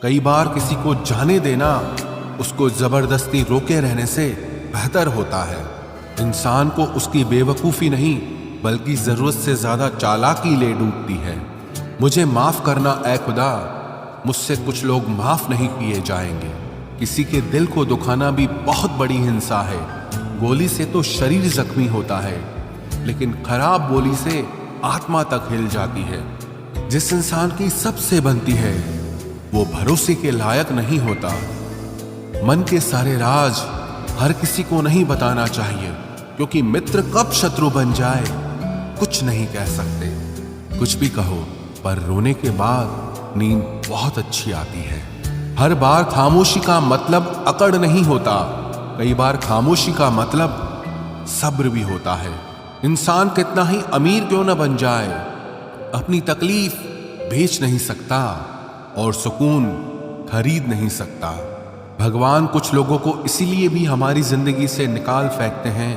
कई बार किसी को जाने देना उसको जबरदस्ती रोके रहने से बेहतर होता है। इंसान को उसकी बेवकूफ़ी नहीं बल्कि ज़रूरत से ज़्यादा चालाकी ले डूबती है। मुझे माफ़ करना ऐ खुदा, मुझसे कुछ लोग माफ़ नहीं किए जाएंगे। किसी के दिल को दुखाना भी बहुत बड़ी हिंसा है। गोली से तो शरीर जख्मी होता है, लेकिन खराब बोली से आत्मा तक हिल जाती है। जिस इंसान की सबसे बनती है वो भरोसे के लायक नहीं होता। मन के सारे राज हर किसी को नहीं बताना चाहिए, क्योंकि मित्र कब शत्रु बन जाए कुछ नहीं कह सकते। कुछ भी कहो, पर रोने के बाद नींद बहुत अच्छी आती है। हर बार खामोशी का मतलब अकड़ नहीं होता, कई बार खामोशी का मतलब सब्र भी होता है। इंसान कितना ही अमीर क्यों न बन जाए, अपनी तकलीफ बेच नहीं सकता और सुकून खरीद नहीं सकता। भगवान कुछ लोगों को इसीलिए भी हमारी जिंदगी से निकाल फेंकते हैं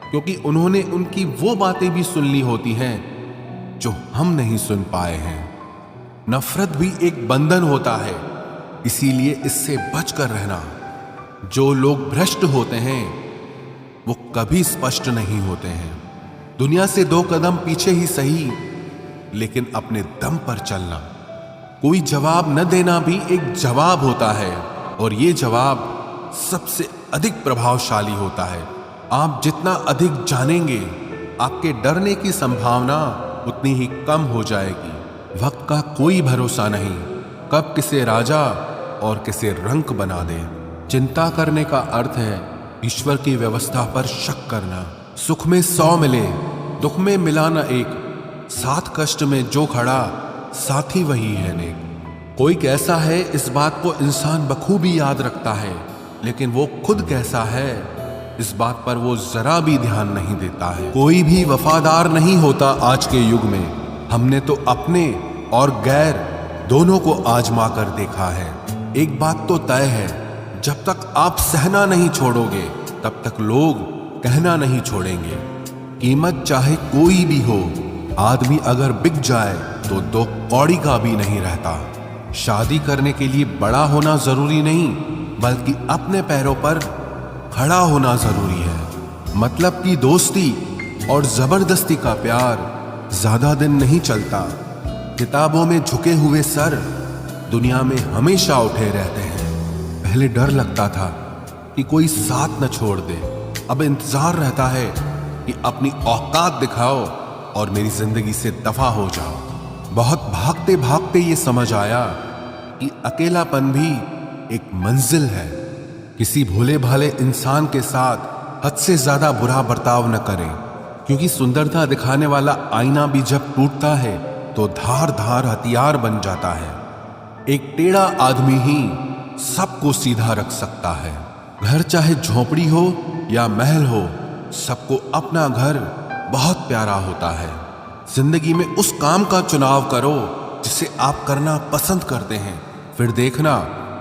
क्योंकि उन्होंने उनकी वो बातें भी सुन ली होती हैं जो हम नहीं सुन पाए हैं। नफरत भी एक बंधन होता है, इसीलिए इससे बचकर रहना। जो लोग भ्रष्ट होते हैं वो कभी स्पष्ट नहीं होते हैं। दुनिया से 2 कदम पीछे ही सही, लेकिन अपने दम पर चलना। कोई जवाब न देना भी एक जवाब होता है, और ये जवाब सबसे अधिक प्रभावशाली होता है। आप जितना अधिक जानेंगे, आपके डरने की संभावना उतनी ही कम हो जाएगी। वक्त का कोई भरोसा नहीं, कब किसे राजा और किसे रंक बना दे। चिंता करने का अर्थ है ईश्वर की व्यवस्था पर शक करना। सुख में 100 मिले, दुख में मिला न एक। साथ कष्ट में जो खड़ा, साथी वही है नेक। कोई कैसा है इस बात को इंसान बखूबी याद रखता है, लेकिन वो खुद कैसा है इस बात पर वो जरा भी ध्यान नहीं देता है। कोई भी वफादार नहीं होता आज के युग में। हमने तो अपने और गैर दोनों को आजमा कर देखा है। एक बात तो तय है, जब तक आप सहना नहीं छोड़ोगे तब तक लोग कहना नहीं छोड़ेंगे। कीमत चाहे कोई भी हो, आदमी अगर बिक जाए तो 2 कौड़ी का भी नहीं रहता। शादी करने के लिए बड़ा होना जरूरी नहीं, बल्कि अपने पैरों पर खड़ा होना जरूरी है। मतलब की दोस्ती और जबरदस्ती का प्यार ज्यादा दिन नहीं चलता। किताबों में झुके हुए सर दुनिया में हमेशा उठे रहते हैं। पहले डर लगता था कि कोई साथ न छोड़ दे, अब इंतजार रहता है कि अपनी औकात दिखाओ और मेरी जिंदगी से दफा हो जाओ। बहुत भागते भागते ये समझ आया कि अकेलापन भी एक मंजिल है। किसी भोले भाले इंसान के साथ हद से ज्यादा बुरा बर्ताव न करें, क्योंकि सुंदरता दिखाने वाला आईना भी जब टूटता है तो धार धार हथियार बन जाता है। एक टेढ़ा आदमी ही सबको सीधा रख सकता है। घर चाहे झोपड़ी हो या महल हो, सबको अपना घर बहुत प्यारा होता है। जिंदगी में उस काम का चुनाव करो जिसे आप करना पसंद करते हैं, फिर देखना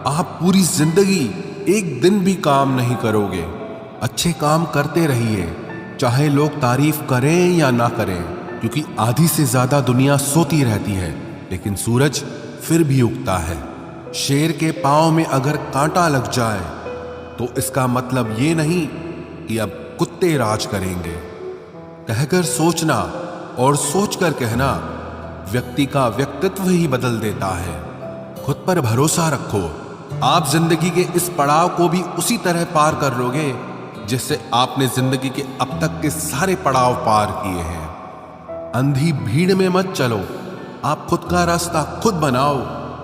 आप पूरी जिंदगी एक दिन भी काम नहीं करोगे। अच्छे काम करते रहिए, चाहे लोग तारीफ करें या ना करें, क्योंकि आधी से ज्यादा दुनिया सोती रहती है, लेकिन सूरज फिर भी उगता है। शेर के पांव में अगर कांटा लग जाए तो इसका मतलब ये नहीं कि अब कुत्ते राज करेंगे। कहकर सोचना और सोचकर कहना व्यक्ति का व्यक्तित्व ही बदल देता है। खुद पर भरोसा रखो, आप जिंदगी के इस पड़ाव को भी उसी तरह पार कर लोगे जिससे आपने जिंदगी के अब तक के सारे पड़ाव पार किए हैं। अंधी भीड़ में मत चलो, आप खुद का रास्ता खुद बनाओ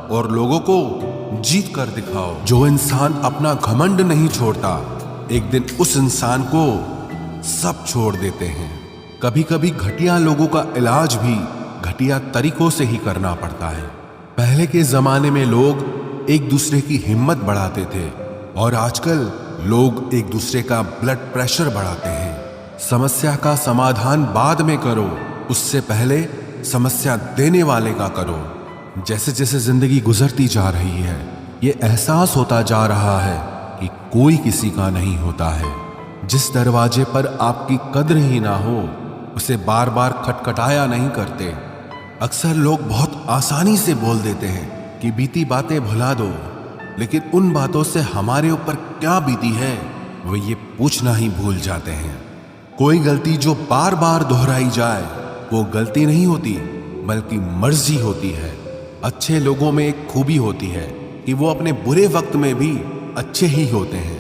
और लोगों को जीत कर दिखाओ। जो इंसान अपना घमंड नहीं छोड़ता, एक दिन उस इंसान को सब छोड़ देते हैं। कभी कभी घटिया लोगों का इलाज भी घटिया तरीकों से ही करना पड़ता है। पहले के जमाने में लोग एक दूसरे की हिम्मत बढ़ाते थे, और आजकल लोग एक दूसरे का ब्लड प्रेशर बढ़ाते हैं। समस्या का समाधान बाद में करो, उससे पहले समस्या देने वाले का करो। जैसे जैसे जिंदगी गुजरती जा रही है, ये एहसास होता जा रहा है कि कोई किसी का नहीं होता है। जिस दरवाजे पर आपकी कद्र ही ना हो, उसे बार बार खटखटाया नहीं करते। अक्सर लोग बहुत आसानी से बोल देते हैं, कि बीती बातें भुला दो, लेकिन उन बातों से हमारे ऊपर क्या बीती है वो ये पूछना ही भूल जाते हैं। कोई गलती जो बार बार दोहराई जाए वो गलती नहीं होती बल्कि मर्जी होती है। अच्छे लोगों में एक खूबी होती है कि वो अपने बुरे वक्त में भी अच्छे ही होते हैं।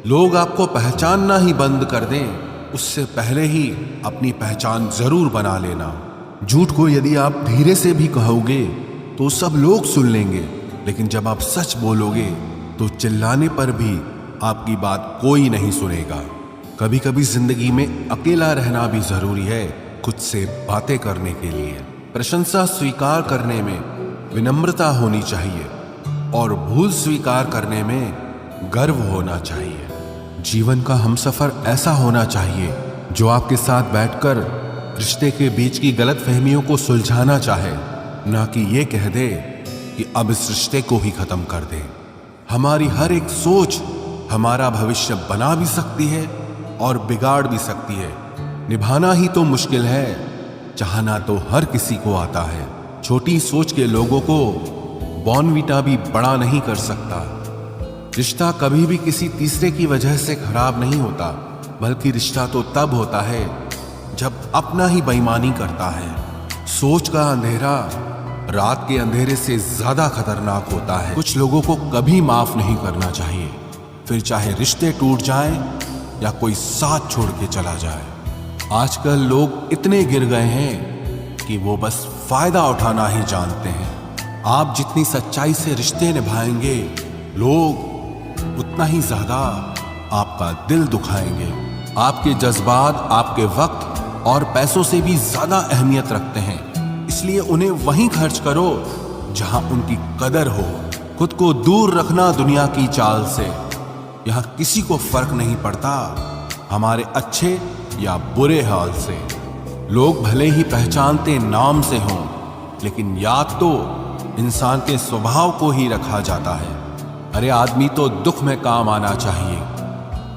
लोग आपको पहचानना ही बंद कर दें उससे पहले ही अपनी पहचान जरूर बना लेना। झूठ को यदि आप धीरे से भी कहोगे तो सब लोग सुन लेंगे, लेकिन जब आप सच बोलोगे तो चिल्लाने पर भी आपकी बात कोई नहीं सुनेगा। कभी कभी जिंदगी में अकेला रहना भी जरूरी है खुद से बातें करने के लिए। प्रशंसा स्वीकार करने में विनम्रता होनी चाहिए और भूल स्वीकार करने में गर्व होना चाहिए। जीवन का हमसफर ऐसा होना चाहिए जो आपके साथ बैठकर रिश्ते के बीच की गलतफहमियों को सुलझाना चाहे, ना कि ये कह दे कि अब इस रिश्ते को ही खत्म कर दे। हमारी हर एक सोच हमारा भविष्य बना भी सकती है और बिगाड़ भी सकती है। निभाना ही तो मुश्किल है, चाहना तो हर किसी को आता है। छोटी सोच के लोगों को बॉर्नवीटा भी बड़ा नहीं कर सकता। रिश्ता कभी भी किसी तीसरे की वजह से खराब नहीं होता, बल्कि रिश्ता तो तब होता है जब अपना ही बेईमानी करता है। सोच का अंधेरा रात के अंधेरे से ज्यादा खतरनाक होता है। कुछ लोगों को कभी माफ नहीं करना चाहिए, फिर चाहे रिश्ते टूट जाएं या कोई साथ छोड़ के चला जाए। आजकल लोग इतने गिर गए हैं कि वो बस फायदा उठाना ही जानते हैं। आप जितनी सच्चाई से रिश्ते निभाएंगे, लोग उतना ही ज्यादा आपका दिल दुखाएंगे। आपके जज्बात आपके वक्त और पैसों से भी ज्यादा अहमियत रखते हैं, इसलिए उन्हें वहीं खर्च करो जहां उनकी कदर हो। खुद को दूर रखना दुनिया की चाल से। यहां किसी को फर्क नहीं पड़ता हमारे अच्छे या बुरे हाल से। लोग भले ही पहचानते नाम से हों, लेकिन याद तो इंसान के स्वभाव को ही रखा जाता है। अरे आदमी तो दुख में काम आना चाहिए,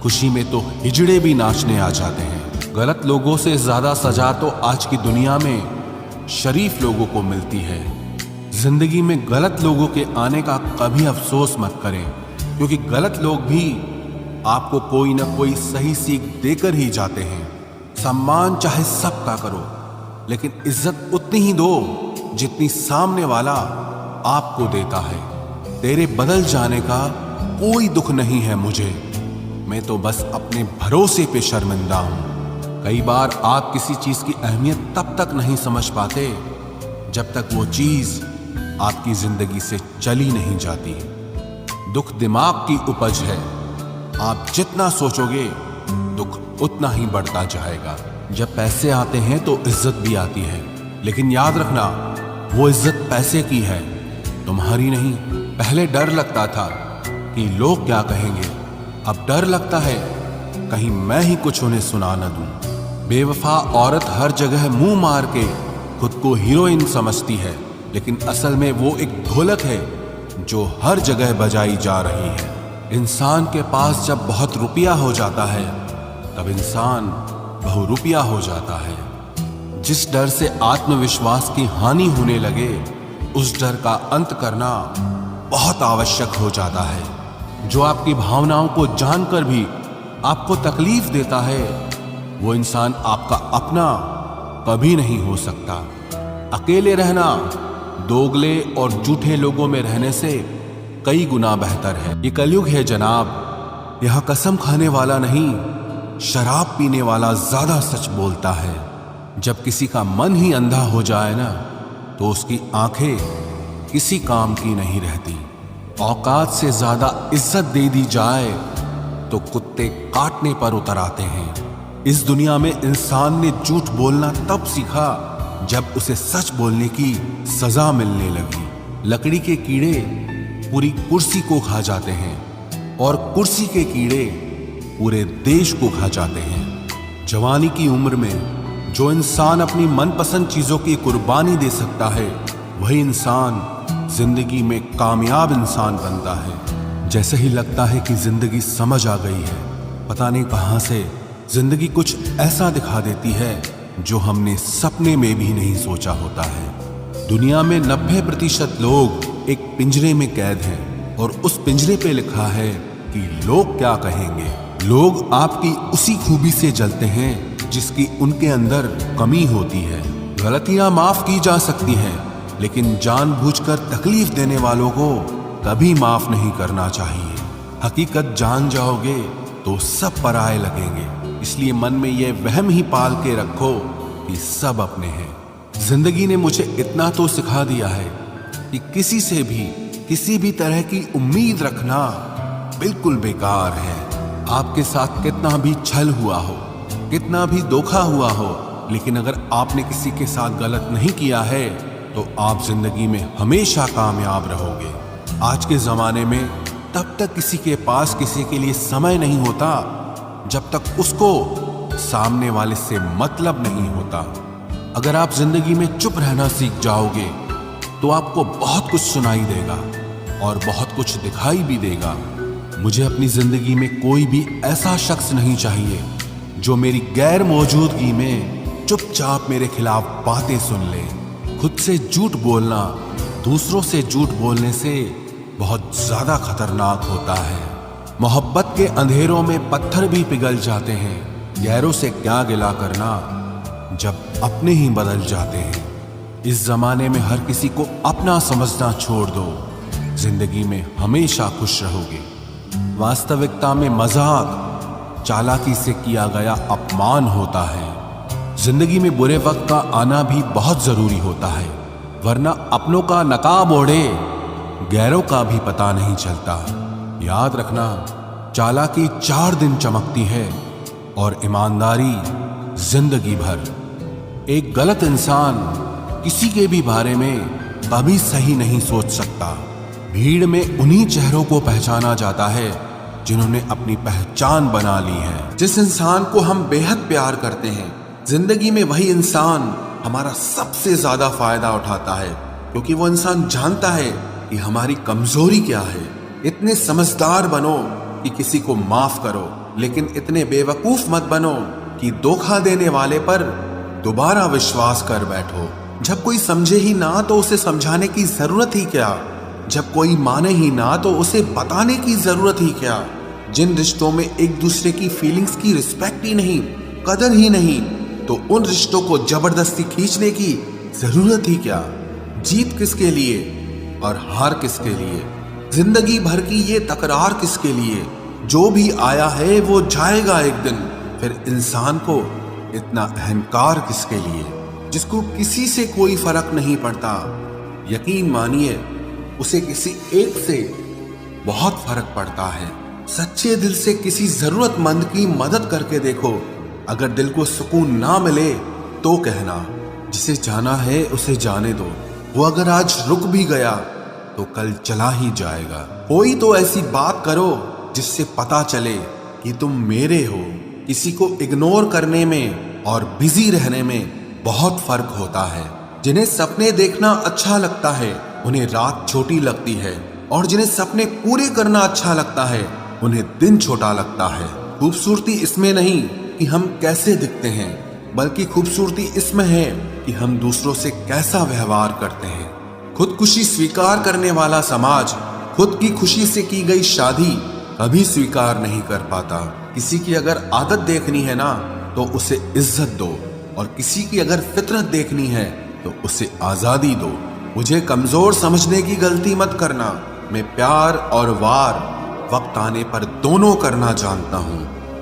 खुशी में तो हिजड़े भी नाचने आ जाते हैं। गलत लोगों से ज्यादा सजा तो आज की दुनिया में शरीफ लोगों को मिलती है। जिंदगी में गलत लोगों के आने का कभी अफसोस मत करें, क्योंकि गलत लोग भी आपको कोई ना कोई सही सीख देकर ही जाते हैं। सम्मान चाहे सबका करो, लेकिन इज्जत उतनी ही दो जितनी सामने वाला आपको देता है। तेरे बदल जाने का कोई दुख नहीं है मुझे, मैं तो बस अपने भरोसे पे शर्मिंदा हूं। कई बार आप किसी चीज की अहमियत तब तक नहीं समझ पाते जब तक वो चीज आपकी जिंदगी से चली नहीं जाती। दुख दिमाग की उपज है, आप जितना सोचोगे दुख उतना ही बढ़ता जाएगा। जब पैसे आते हैं तो इज्जत भी आती है, लेकिन याद रखना वो इज्जत पैसे की है, तुम्हारी नहीं। पहले डर लगता था कि लोग क्या कहेंगे, अब डर लगता है कहीं मैं ही कुछ उन्हें सुना न दूं। बेवफा औरत हर जगह मुंह मार के खुद को हीरोइन समझती है, लेकिन असल में वो एक ढोलक है जो हर जगह बजाई जा रही है। इंसान के पास जब बहुत रुपया हो जाता है तब इंसान बहुरुपया हो जाता है। जिस डर से आत्मविश्वास की हानि होने लगे, उस डर का अंत करना बहुत आवश्यक हो जाता है। जो आपकी भावनाओं को जानकर भी आपको तकलीफ देता है, वो इंसान आपका अपना कभी नहीं हो सकता। अकेले रहना दोगले और झूठे लोगों में रहने से कई गुना बेहतर है। ये कलयुग है जनाब, यह कसम खाने वाला नहीं, शराब पीने वाला ज्यादा सच बोलता है। जब किसी का मन ही अंधा हो जाए ना, तो उसकी आंखें किसी काम की नहीं रहती। औकात से ज्यादा इज्जत दे दी जाए तो कुत्ते काटने पर उतर आते हैं। इस दुनिया में इंसान ने झूठ बोलना तब सीखा जब उसे सच बोलने की सजा मिलने लगी। लकड़ी के कीड़े पूरी कुर्सी को खा जाते हैं और कुर्सी के कीड़े पूरे देश को खा जाते हैं। जवानी की उम्र में जो इंसान अपनी मनपसंद चीजों की कुर्बानी दे सकता है, वही इंसान जिंदगी में कामयाब इंसान बनता है। जैसे ही लगता है कि जिंदगी समझ आ गई है, पता नहीं कहां से जिंदगी कुछ ऐसा दिखा देती है जो हमने सपने में भी नहीं सोचा होता है। दुनिया में 90% लोग एक पिंजरे में कैद हैं और उस पिंजरे पे लिखा है कि लोग क्या कहेंगे। लोग आपकी उसी खूबी से जलते हैं जिसकी उनके अंदर कमी होती है। गलतियां माफ की जा सकती हैं, लेकिन जानबूझकर तकलीफ देने वालों को कभी माफ नहीं करना चाहिए। हकीकत जान जाओगे तो सब पराये लगेंगे, इसलिए मन में ये वहम ही पाल के रखो कि सब अपने हैं। जिंदगी ने मुझे इतना तो सिखा दिया है कि किसी से भी किसी भी तरह की उम्मीद रखना बिल्कुल बेकार है। आपके साथ कितना भी छल हुआ हो, कितना भी धोखा हुआ हो, लेकिन अगर आपने किसी के साथ गलत नहीं किया है तो आप जिंदगी में हमेशा कामयाब रहोगे। आज के जमाने में तब तक किसी के पास किसी के लिए समय नहीं होता जब तक उसको सामने वाले से मतलब नहीं होता। अगर आप जिंदगी में चुप रहना सीख जाओगे तो आपको बहुत कुछ सुनाई देगा और बहुत कुछ दिखाई भी देगा। मुझे अपनी जिंदगी में कोई भी ऐसा शख्स नहीं चाहिए जो मेरी गैर मौजूदगी में चुपचाप मेरे खिलाफ बातें सुन ले। खुद से झूठ बोलना दूसरों से झूठ बोलने से बहुत ज्यादा खतरनाक होता है। मोहब्बत के अंधेरों में पत्थर भी पिघल जाते हैं, गैरों से क्या गिला करना जब अपने ही बदल जाते हैं। इस जमाने में हर किसी को अपना समझना छोड़ दो, जिंदगी में हमेशा खुश रहोगे। वास्तविकता में मजाक चालाकी से किया गया अपमान होता है। जिंदगी में बुरे वक्त का आना भी बहुत जरूरी होता है, वरना अपनों का नकाब ओढ़े गैरों का भी पता नहीं चलता। याद रखना, चालाकी 4 दिन चमकती है और ईमानदारी जिंदगी भर। एक गलत इंसान किसी के भी बारे में कभी सही नहीं सोच सकता। भीड़ में उन्हीं चेहरों को पहचाना जाता है जिन्होंने अपनी पहचान बना ली है। जिस इंसान को हम बेहद प्यार करते हैं, जिंदगी में वही इंसान हमारा सबसे ज्यादा फायदा उठाता है, क्योंकि वो इंसान जानता है कि हमारी कमजोरी क्या है। इतने समझदार बनो कि किसी को माफ करो, लेकिन इतने बेवकूफ मत बनो कि धोखा देने वाले पर दोबारा विश्वास कर बैठो। जब कोई समझे ही ना तो उसे समझाने की जरूरत ही क्या, जब कोई माने ही ना तो उसे बताने की जरूरत ही क्या। जिन रिश्तों में एक दूसरे की फीलिंग्स की रिस्पेक्ट ही नहीं, कदर ही नहीं, तो उन रिश्तों को जबरदस्ती खींचने की जरूरत ही क्या। जीत किसके लिए और हार किसके लिए, जिंदगी भर की ये तकरार किसके लिए। जो भी आया है वो जाएगा एक दिन, फिर इंसान को इतना अहंकार किसके लिए, जिसको किसी से कोई फर्क नहीं पड़ता। यकीन मानिए, उसे किसी एक से बहुत फर्क पड़ता है। सच्चे दिल से किसी जरूरतमंद की मदद करके देखो। अगर दिल को सुकून ना मिले तो कहना, जिसे जाना है उसे जाने दो। वो अगर आज रुक भी गया तो कल चला ही जाएगा। कोई तो ऐसी बात करो जिससे पता चले कि तुम मेरे हो। किसी को इग्नोर करने में और बिजी रहने में बहुत फर्क होता है। जिन्हें सपने देखना अच्छा लगता है उन्हें रात छोटी लगती है, और जिन्हें सपने पूरे करना अच्छा लगता है उन्हें दिन छोटा लगता है। खूबसूरती इसमें नहीं कि हम कैसे दिखते हैं, बल्कि खूबसूरती इसमें है कि हम दूसरों से कैसा व्यवहार करते हैं। खुदकुशी स्वीकार करने वाला समाज खुद की खुशी से की गई शादी कभी स्वीकार नहीं कर पाता। किसी की अगर आदत देखनी है ना तो उसे इज्जत दो, और किसी की अगर फितरत देखनी है तो उसे आजादी दो। मुझे कमजोर समझने की गलती मत करना। मैं प्यार और वार वक्त आने पर दोनों करना जानता हूँ।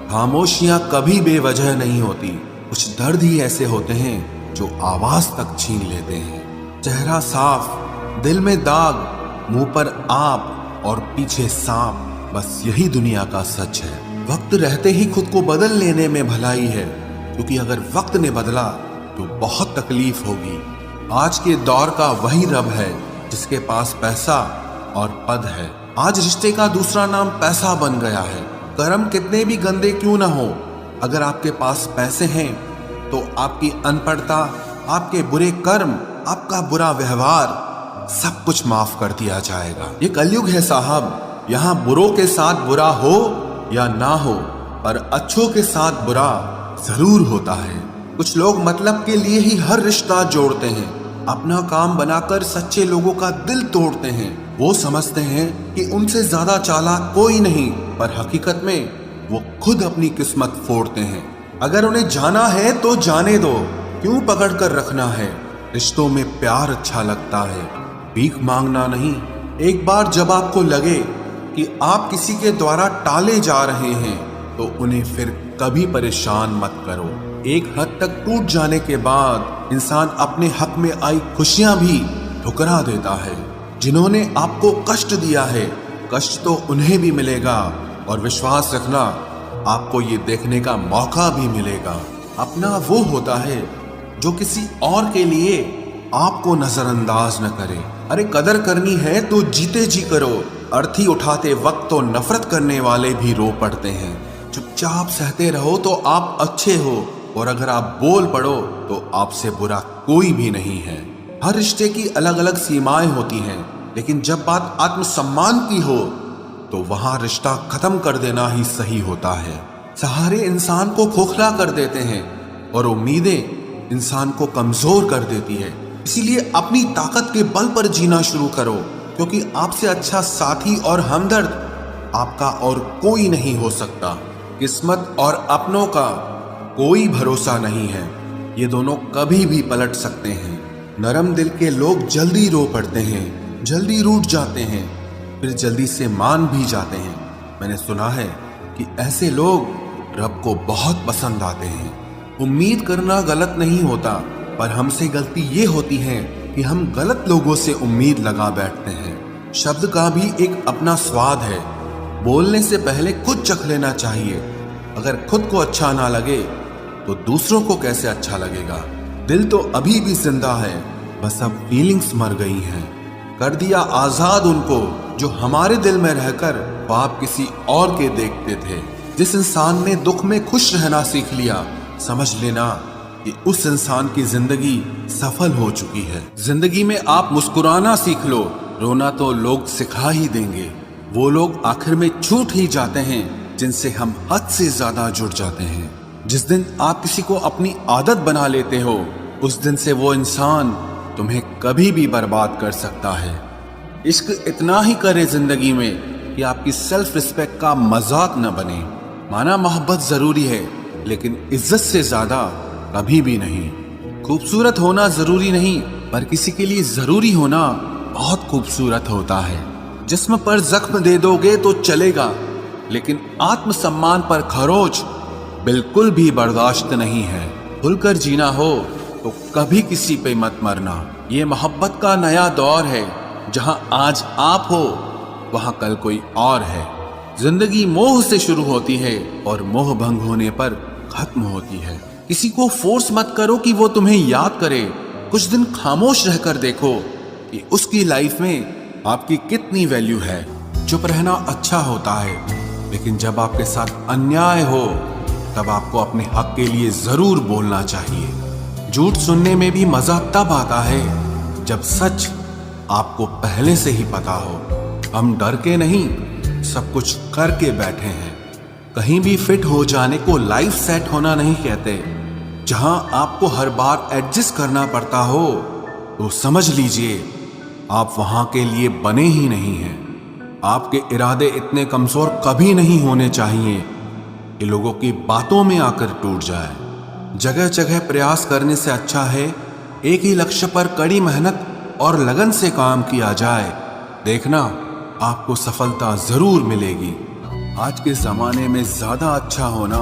खामोशियां कभी बेवजह नहीं होती। कुछ दर्द ही ऐसे होते हैं जो आवाज तक छीन लेते हैं। चेहरा साफ, दिल में दाग, मुंह पर आप और पीछे सांप, बस यही दुनिया का सच है। वक्त रहते ही खुद को बदल लेने में भलाई है, क्योंकि अगर वक्त ने बदला तो बहुत तकलीफ होगी। आज के दौर का वही रब है जिसके पास पैसा और पद है। आज रिश्ते का दूसरा नाम पैसा बन गया है। कर्म कितने भी गंदे क्यों ना हो, अगर आपके पास पैसे हैं तो आपकी अनपढ़ता, आपके बुरे कर्म, आपका बुरा व्यवहार सब कुछ माफ कर दिया जाएगा। ये कलयुग है साहब, यहाँ बुरों के साथ बुरा हो या ना हो, पर अच्छों के साथ बुरा जरूर होता है। कुछ लोग मतलब के लिए ही हर रिश्ता जोड़ते हैं। अपना काम बनाकर सच्चे लोगों का दिल तोड़ते हैं। वो समझते हैं कि उनसे ज्यादा चालाक कोई नहीं, पर हकीकत में वो खुद अपनी किस्मत फोड़ते हैं। अगर उन्हें जाना है तो जाने दो, क्यों पकड़ कर रखना है। रिश्तों में प्यार अच्छा लगता है, भीख मांगना नहीं। एक बार जब आपको लगे कि आप किसी के द्वारा टाले जा रहे हैं तो उन्हें फिर कभी परेशान मत करो। एक हद तक टूट जाने के बाद इंसान अपने हक में आई खुशियां भी ठुकरा देता है। जिन्होंने आपको कष्ट दिया है, कष्ट तो उन्हें भी मिलेगा, और विश्वास रखना आपको ये देखने का मौका भी मिलेगा। अपना वो होता है जो किसी और के लिए आपको नजरअंदाज न करे। अरे कदर करनी है तो जीते जी करो। अर्थी उठाते वक्त तो नफरत करने वाले भी रो पड़ते हैं। चुपचाप सहते रहो तो आप अच्छे हो, और अगर आप बोल पड़ो तो आपसे बुरा कोई भी नहीं है। हर रिश्ते की अलग अलग सीमाएं होती हैं, लेकिन जब बात आत्मसम्मान की हो तो वहां रिश्ता खत्म कर देना ही सही होता है। सहारे इंसान को खोखला कर देते हैं और उम्मीदें इंसान को कमजोर कर देती है। इसीलिए अपनी ताकत के बल पर जीना शुरू करो, क्योंकि आपसे अच्छा साथी और हमदर्द आपका और कोई नहीं हो सकता। किस्मत और अपनों का कोई भरोसा नहीं है, ये दोनों कभी भी पलट सकते हैं। नरम दिल के लोग जल्दी रो पड़ते हैं, जल्दी रूठ जाते हैं, फिर जल्दी से मान भी जाते हैं। मैंने सुना है कि ऐसे लोग रब को बहुत पसंद आते हैं। उम्मीद करना गलत नहीं होता, पर हमसे गलती ये होती है कि हम गलत लोगों से उम्मीद लगा बैठते हैं। शब्द का भी एक अपना स्वाद है, बोलने से पहले खुद चख लेना चाहिए। अगर खुद को अच्छा ना लगे तो दूसरों को कैसे अच्छा लगेगा। दिल तो अभी भी जिंदा है, बस अब फीलिंग्स मर गई हैं। कर दिया आजाद उनको जो हमारे दिल में रहकर ख्वाब किसी और के देखते थे। जिस इंसान ने दुख में खुश रहना सीख लिया, समझ लेना कि उस इंसान की जिंदगी सफल हो चुकी है। जिंदगी में आप मुस्कुराना सीख लो, रोना तो लोग सिखा ही देंगे। वो लोग आखिर में छूट ही जाते हैं जिनसे हम हद से ज्यादा जुड़ जाते हैं। जिस दिन आप किसी को अपनी आदत बना लेते हो, उस दिन से वो इंसान तुम्हें कभी भी बर्बाद कर सकता है। इश्क इतना ही करे जिंदगी में कि आपकी सेल्फ रिस्पेक्ट का मजाक न बने। माना मोहब्बत जरूरी है, लेकिन इज्जत से ज्यादा कभी भी नहीं। खूबसूरत होना जरूरी नहीं, पर किसी के लिए जरूरी होना बहुत खूबसूरत होता है। जिस्म पर जख्म दे दोगे तो चलेगा, लेकिन आत्मसम्मान पर खरोच बिल्कुल भी बर्दाश्त नहीं है। खुलकर जीना हो तो कभी किसी पे मत मरना। ये मोहब्बत का नया दौर है, जहां आज आप हो वहां कल कोई और है। जिंदगी मोह से शुरू होती है और मोह भंग होने पर खत्म होती है। किसी को फोर्स मत करो कि वो तुम्हें याद करे। कुछ दिन खामोश रहकर देखो कि उसकी लाइफ में आपकी कितनी वैल्यू है। चुप रहना अच्छा होता है, लेकिन जब आपके साथ अन्याय हो तब आपको अपने हक के लिए जरूर बोलना चाहिए। झूठ सुनने में भी मजा तब आता है जब सच आपको पहले से ही पता हो। हम डर के नहीं, सब कुछ करके बैठे हैं। कहीं भी फिट हो जाने को लाइफ सेट होना नहीं कहते। जहां आपको हर बार एडजस्ट करना पड़ता हो तो समझ लीजिए आप वहां के लिए बने ही नहीं हैं। आपके इरादे इतने कमजोर कभी नहीं होने चाहिए कि लोगों की बातों में आकर टूट जाए। जगह जगह प्रयास करने से अच्छा है एक ही लक्ष्य पर कड़ी मेहनत और लगन से काम किया जाए। देखना आपको सफलता जरूर मिलेगी। आज के जमाने में ज्यादा अच्छा होना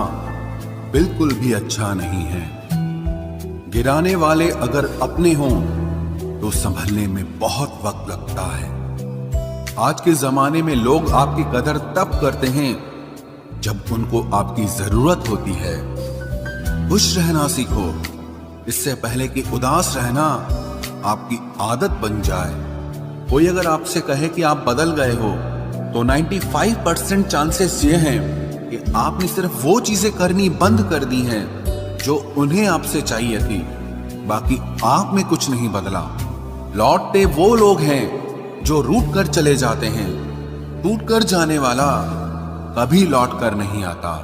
बिल्कुल भी अच्छा नहीं है। गिराने वाले अगर अपने हों तो संभलने में बहुत वक्त लगता है। आज के जमाने में लोग आपकी कदर तब करते हैं जब उनको आपकी जरूरत होती है। खुश रहना सीखो, इससे पहले कि उदास रहना आपकी आदत बन जाए। कोई अगर आपसे कहे कि आप बदल गए हो तो 95% चांसेस ये हैं कि आपने सिर्फ वो चीजें करनी बंद कर दी हैं जो उन्हें आपसे चाहिए थी। बाकी आप में कुछ नहीं बदला। लौटते वो लोग हैं जो रूठ कर चले जाते हैं। टूट कर जाने वाला कभी लौट कर नहीं आता।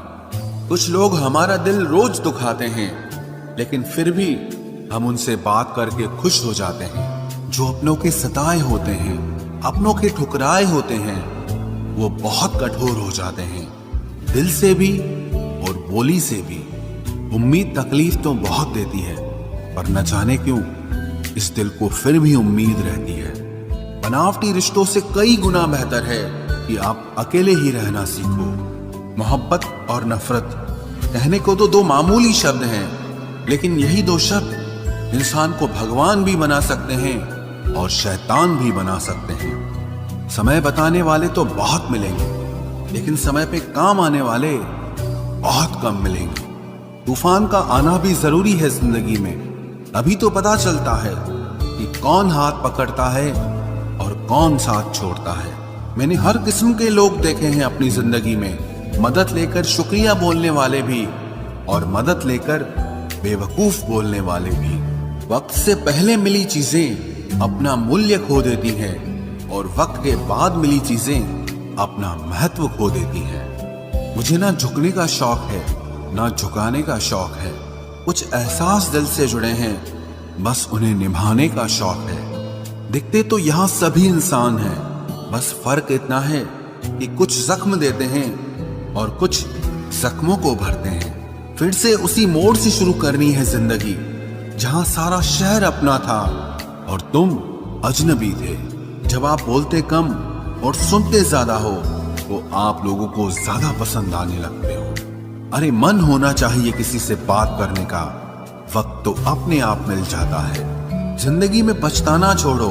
कुछ लोग हमारा दिल रोज दुखाते हैं, लेकिन फिर भी हम उनसे बात करके खुश हो जाते हैं। जो अपनों के सताए होते हैं, अपनों के ठुकराए होते हैं, वो बहुत कठोर हो जाते हैं, दिल से भी और बोली से भी। उम्मीद तकलीफ तो बहुत देती है, पर न जाने क्यों इस दिल को फिर भी उम्मीद रहती है। बनावटी रिश्तों से कई गुना बेहतर है कि आप अकेले ही रहना सीखो। मोहब्बत और नफरत कहने को तो दो मामूली शब्द हैं, लेकिन यही दो शब्द इंसान को भगवान भी बना सकते हैं और शैतान भी बना सकते हैं। समय बताने वाले तो बहुत मिलेंगे, लेकिन समय पे काम आने वाले बहुत कम मिलेंगे। तूफान का आना भी जरूरी है जिंदगी में, तभी तो पता चलता है कि कौन हाथ पकड़ता है और कौन साथ छोड़ता है। मैंने हर किस्म के लोग देखे हैं अपनी जिंदगी में, मदद लेकर शुक्रिया बोलने वाले भी और मदद लेकर बेवकूफ बोलने वाले भी। वक्त से पहले मिली चीजें अपना मूल्य खो देती हैं और वक्त के बाद मिली चीजें अपना महत्व खो देती हैं। मुझे ना झुकने का शौक है, ना झुकाने का शौक है। कुछ एहसास दिल से जुड़े हैं, बस उन्हें निभाने का शौक है। दिखते तो यहाँ सभी इंसान हैं, बस फर्क इतना है कि कुछ जख्म देते हैं और कुछ जख्मों को भरते हैं। फिर से उसी मोड़ से शुरू करनी है जिंदगी, जहां सारा शहर अपना था और तुम अजनबी थे। जब आप बोलते कम और सुनते ज्यादा हो तो आप लोगों को ज्यादा पसंद आने लगते हो। अरे मन होना चाहिए किसी से बात करने का, वक्त तो अपने आप मिल जाता है। जिंदगी में पछताना छोड़ो,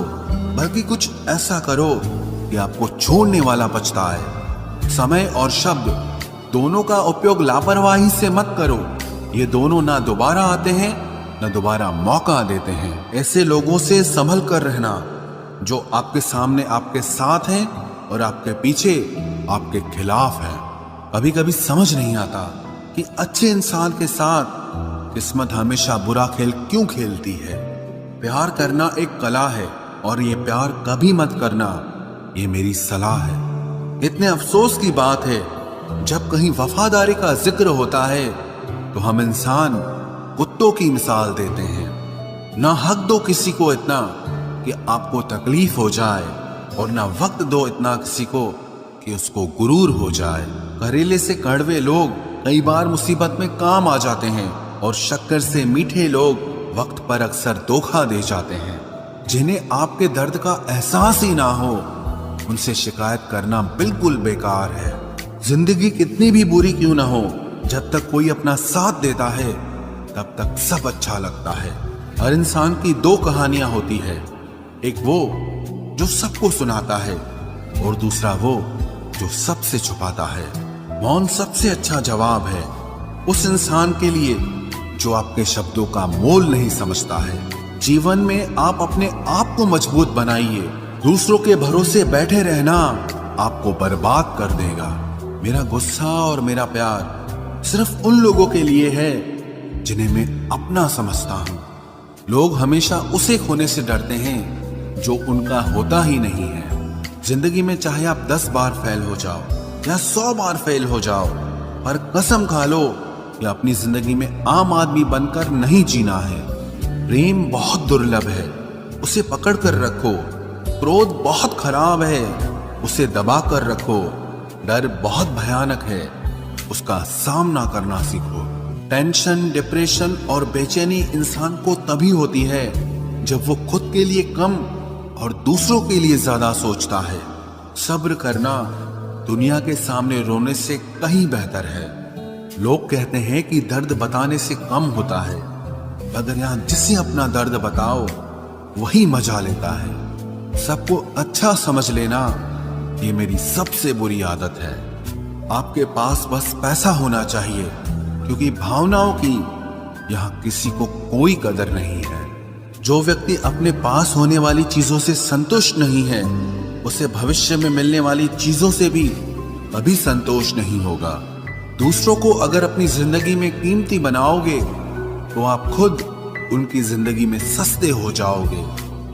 बल्कि कुछ ऐसा करो कि आपको छोड़ने वाला पछताए। समय और शब्द दोनों का उपयोग लापरवाही से मत करो, ये दोनों ना दोबारा आते हैं ना दोबारा मौका देते हैं। ऐसे लोगों से संभल कर रहना जो आपके सामने आपके साथ हैं और आपके पीछे आपके खिलाफ हैं। कभी कभी समझ नहीं आता कि अच्छे इंसान के साथ किस्मत हमेशा बुरा खेल क्यों खेलती है। प्यार करना एक कला है और ये प्यार कभी मत करना, ये मेरी सलाह है। इतने अफसोस की बात है, जब कहीं वफादारी का जिक्र होता है तो हम इंसान कुत्तों की मिसाल देते हैं। ना हक दो किसी को इतना कि आपको तकलीफ हो जाए, और ना वक्त दो इतना किसी को कि उसको गुरूर हो जाए। करेले से कड़वे लोग कई बार मुसीबत में काम आ जाते हैं, और शक्कर से मीठे लोग वक्त पर अक्सर धोखा दे जाते हैं। जिन्हें आपके दर्द का एहसास ही ना हो, उनसे शिकायत करना बिल्कुल बेकार है। जिंदगी कितनी भी बुरी क्यों ना हो, जब तक कोई अपना साथ देता है तब तक सब अच्छा लगता है। हर इंसान की दो कहानियां होती है, एक वो जो सबको सुनाता है और दूसरा वो जो सबसे छुपाता है। मौन सबसे अच्छा जवाब है उस इंसान के लिए जो आपके शब्दों का मोल नहीं समझता है। जीवन में आप अपने आप को मजबूत बनाइए, दूसरों के भरोसे बैठे रहना आपको बर्बाद कर देगा। मेरा गुस्सा और मेरा प्यार सिर्फ उन लोगों के लिए है जिन्हें मैं अपना समझता हूँ। लोग हमेशा उसे खोने से डरते हैं जो उनका होता ही नहीं है। जिंदगी में चाहे आप 10 बार फेल हो जाओ या 100 बार फेल हो जाओ, पर कसम खा लो कि अपनी जिंदगी में आम आदमी बनकर नहीं जीना है। प्रेम बहुत दुर्लभ है, उसे पकड़ कर रखो। क्रोध बहुत खराब है, उसे दबा कर रखो। डर बहुत भयानक है, उसका सामना करना सीखो। टेंशन, डिप्रेशन और बेचैनी इंसान को तभी होती है जब वो खुद के लिए कम और दूसरों के लिए ज्यादा सोचता है। सब्र करना दुनिया के सामने रोने से कहीं बेहतर है। लोग कहते हैं कि दर्द बताने से कम होता है, मगर यहाँ जिसे अपना दर्द बताओ वही मजा लेता है। सबको अच्छा समझ लेना ये मेरी सबसे बुरी आदत है। आपके पास बस पैसा होना चाहिए, क्योंकि भावनाओं की यहाँ किसी को कोई कदर नहीं है। जो व्यक्ति अपने पास होने वाली चीजों से संतुष्ट नहीं है, उसे भविष्य में मिलने वाली चीजों से भी कभी संतोष नहीं होगा। दूसरों को अगर अपनी जिंदगी में कीमती बनाओगे तो आप खुद उनकी जिंदगी में सस्ते हो जाओगे।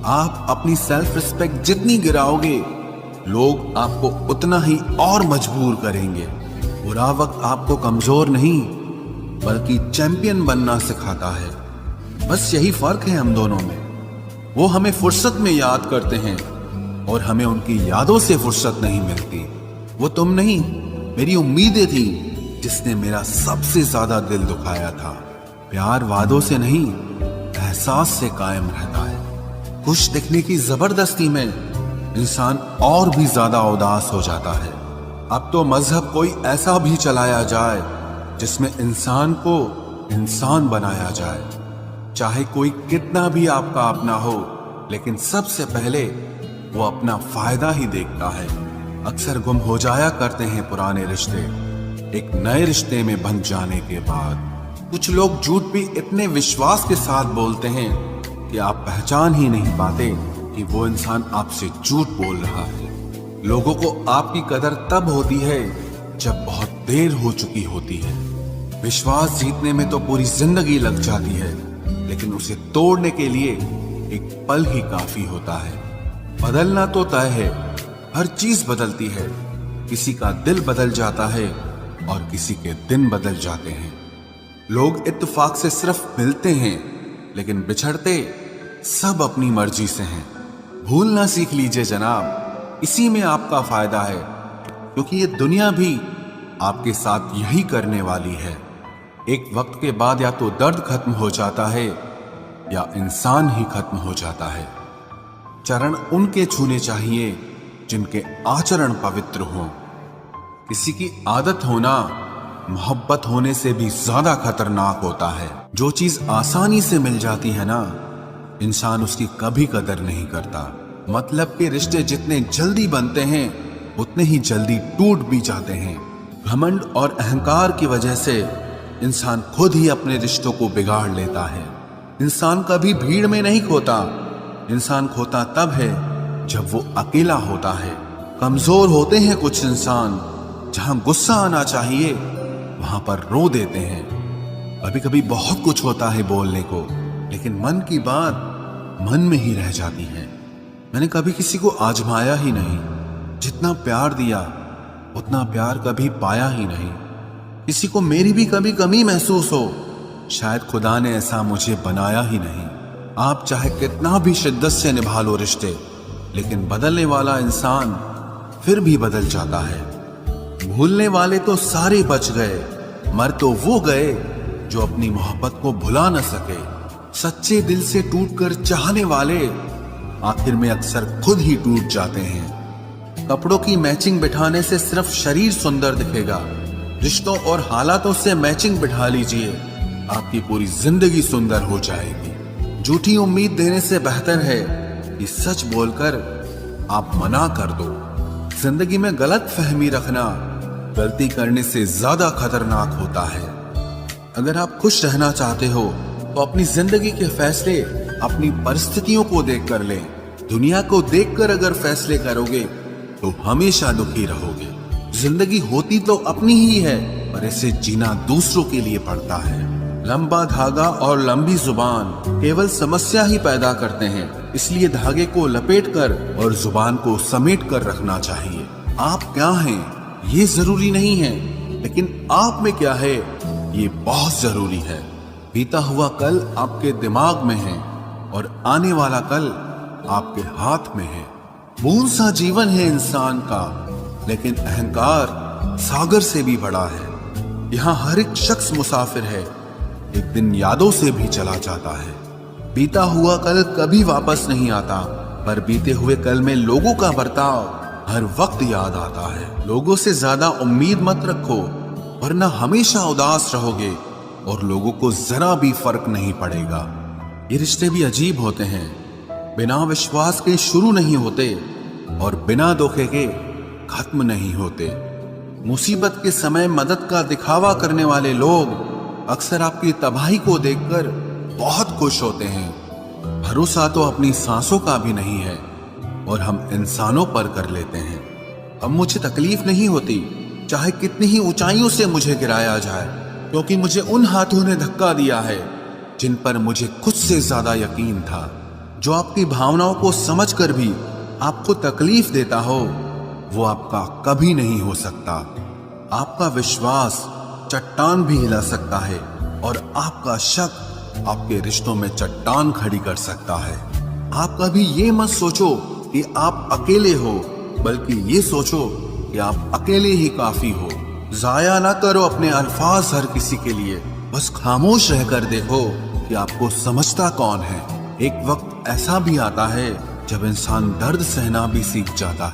आप अपनी सेल्फ रिस्पेक्ट जितनी गिराओगे, लोग आपको उतना ही और मजबूर करेंगे। बुरा वक्त आपको कमजोर नहीं बल्कि चैंपियन बनना सिखाता है। बस यही फर्क है हम दोनों में। वो हमें फुर्सत में याद करते हैं और हमें उनकी यादों से फुर्सत नहीं मिलती। वो तुम नहीं, मेरी उम्मीदें थी जिसने मेरा सबसे ज्यादा दिल दुखाया था। प्यार वादों से नहीं, एहसास से कायम रहता है। खुश दिखने की जबरदस्ती में इंसान और भी ज्यादा उदास हो जाता है। अब तो मजहब कोई ऐसा भी चलाया जाए जिसमें इंसान को इंसान बनाया जाए। चाहे कोई कितना भी आपका अपना हो, लेकिन सबसे पहले वो अपना फायदा ही देखता है। अक्सर गुम हो जाया करते हैं पुराने रिश्ते एक नए रिश्ते में बन जाने के बाद। कुछ लोग झूठ भी इतने विश्वास के साथ बोलते हैं कि आप पहचान ही नहीं पाते कि वो इंसान आपसे झूठ बोल रहा है। लोगों को आपकी कदर तब होती है जब बहुत देर हो चुकी होती है। विश्वास जीतने में तो पूरी जिंदगी लग जाती है, लेकिन उसे तोड़ने के लिए एक पल ही काफी होता है। बदलना तो तय है, हर चीज बदलती है। किसी का दिल बदल जाता है और किसी के दिन बदल जाते हैं। लोग इत्तेफाक से सिर्फ मिलते हैं, लेकिन बिछड़ते सब अपनी मर्जी से हैं। भूलना सीख लीजिए जनाब, इसी में आपका फायदा है, क्योंकि ये दुनिया भी आपके साथ यही करने वाली है। एक वक्त के बाद या तो दर्द खत्म हो जाता है या इंसान ही खत्म हो जाता है। चरण उनके छूने चाहिए जिनके आचरण पवित्र हों। किसी की आदत होना मोहब्बत होने से भी ज्यादा खतरनाक होता है। जो चीज आसानी से मिल जाती है ना, इंसान उसकी कभी कदर नहीं करता। मतलब के रिश्ते जितने जल्दी बनते हैं उतने ही जल्दी टूट भी जाते हैं। घमंड और अहंकार की वजह से इंसान खुद ही अपने रिश्तों को बिगाड़ लेता है। इंसान कभी भीड़ में नहीं खोता, इंसान खोता तब है जब वो अकेला होता है। कमजोर होते हैं कुछ इंसान, जहां गुस्सा आना चाहिए वहां पर रो देते हैं। कभी कभी बहुत कुछ होता है बोलने को, लेकिन मन की बात मन में ही रह जाती है। मैंने कभी किसी को आजमाया ही नहीं। जितना प्यार दिया उतना प्यार कभी पाया ही नहीं। किसी को मेरी भी कभी कमी महसूस हो, शायद खुदा ने ऐसा मुझे बनाया ही नहीं। आप चाहे कितना भी शिद्दत से निभा लो रिश्ते, लेकिन बदलने वाला इंसान फिर भी बदल जाता है। भूलने वाले तो सारे बच गए, मर तो वो गए जो अपनी मोहब्बत को भुला न सके। सच्चे दिल से टूटकर चाहने वाले आखिर में अक्सर खुद ही टूट जाते हैं। कपड़ों की मैचिंग बिठाने से सिर्फ शरीर सुंदर दिखेगा। रिश्तों और हालातों से मैचिंग बिठा लीजिए, आपकी पूरी जिंदगी सुंदर हो जाएगी। झूठी उम्मीद देने से बेहतर है कि सच बोलकर आप मना कर दो। जिंदगी में गलत फहमी रखना गलती करने से ज्यादा खतरनाक होता है। अगर आप खुश रहना चाहते हो तो अपनी जिंदगी के फैसले अपनी परिस्थितियों को देखकर लें। दुनिया को देखकर अगर फैसले करोगे तो हमेशा दुखी रहोगे। जिंदगी होती तो अपनी ही है, पर इसे जीना दूसरों के लिए पड़ता है। लंबा धागा और लंबी जुबान केवल समस्या ही पैदा करते हैं, इसलिए धागे को लपेटकर और जुबान को समेट कर रखना चाहिए। आप क्या हैं ये जरूरी नहीं है, लेकिन आप में क्या है ये बहुत जरूरी है। बीता हुआ कल आपके दिमाग में है और आने वाला कल आपके हाथ में है। बूंद सा जीवन है इंसान का, लेकिन अहंकार सागर से भी बड़ा है। यहाँ हर एक शख्स मुसाफिर है, एक दिन यादों से भी चला जाता है। बीता हुआ कल कभी वापस नहीं आता, पर बीते हुए कल में लोगों का बर्ताव हर वक्त याद आता है। लोगों से ज्यादा उम्मीद मत रखो, वरना हमेशा उदास रहोगे और लोगों को जरा भी फर्क नहीं पड़ेगा। ये रिश्ते भी अजीब होते हैं, बिना विश्वास के शुरू नहीं होते और बिना धोखे के खत्म नहीं होते। मुसीबत के समय मदद का दिखावा करने वाले लोग अक्सर आपकी तबाही को देखकर बहुत खुश होते हैं। भरोसा तो अपनी सांसों का भी नहीं है और हम इंसानों पर कर लेते हैं। अब मुझे तकलीफ नहीं होती, चाहे कितनी ही ऊंचाइयों से मुझे गिराया जाए, क्योंकि मुझे उन हाथों ने धक्का दिया है जिन पर मुझे खुद से ज्यादा यकीन था। जो आपकी भावनाओं को समझकर भी आपको तकलीफ देता हो, वो आपका कभी नहीं हो सकता। आपका विश्वास चट्टान भी हिला सकता है और आपका शक आपके रिश्तों में चट्टान खड़ी कर सकता है। आप कभी ये मत सोचो कि आप अकेले हो, बल्कि ये सोचो कि आप अकेले ही काफी हो। जाया ना करो अपने अल्फाज हर किसी के लिए, बस खामोश रहकर देखो कि आपको समझता कौन है। एक वक्त ऐसा भी आता है जब इंसान दर्द सहना भी सीख जाता है।